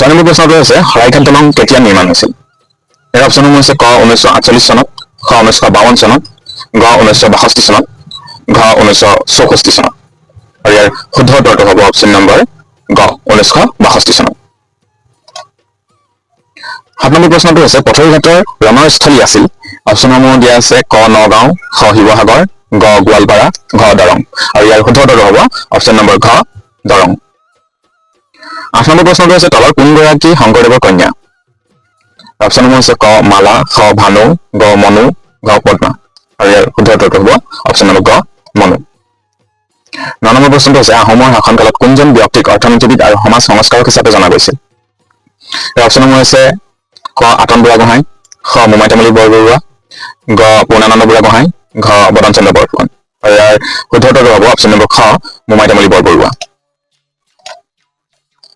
6 number প্ৰশ্নটো হৈছে শৰাইঘাট দলং কেতিয়া নিৰ্মাণ হৈছিল? ইয়াৰ অপশ্যনসমূহ হৈছে ক 1948 চনত, খ 1952 চনত, গ 1962 চনত, ঘ 1964 চনত। আৰু ইয়াৰ শুদ্ধ উত্তৰটো হ'ব অপশ্যন নম্বৰ গ 1962 চনত। 7 নম্বৰ প্ৰশ্নটো হৈছে পথৰুঘাটৰ ৰণস্থলী আছিল। অপশ্যনসমূহ দিয়া আছে ক নগাঁও, খ শিৱসাগৰ, গ গোৱালপাৰা, ঘ দৰং। আৰু ইয়াৰ শুদ্ধ উত্তৰটো হ'ব অপশ্যন নম্বৰ ঘ দৰং। 8 নম্বৰ প্ৰশ্নটো হৈছে তলৰ কোনগৰাকী শংকৰদেৱৰ কন্যা? অপশ্যনসমূহ হৈছে ক মালা, খ ভানু, গ মনু, ঘ পদ্মা। আৰু ইয়াৰ শুদ্ধ উত্তৰটো হ'ব অপশ্যন নম্বৰ গ মনু। 9 নম্বৰ প্ৰশ্নটো হৈছে আহোমৰ শাসনকালত কোনজন ব্যক্তিক অৰ্থনীতিবিদ আৰু সমাজ সংস্কাৰক হিচাপে জনা গৈছিল? ইয়াৰ অপশ্যনসমূহ হৈছে ক আতন বুঢ়াগোহাঁই, খ মোমাই তামুলী বৰবৰুৱা, গ পূৰ্ণানন্দ বুঢ়াগোহাঁই, ঘ বদন চন্দ্ৰ বৰফুকন। আৰু ইয়াৰ শুদ্ধ উত্তৰটো হ'ব অপশ্যন নম্বৰ খ মোমাই তামুলী বৰবৰুৱা।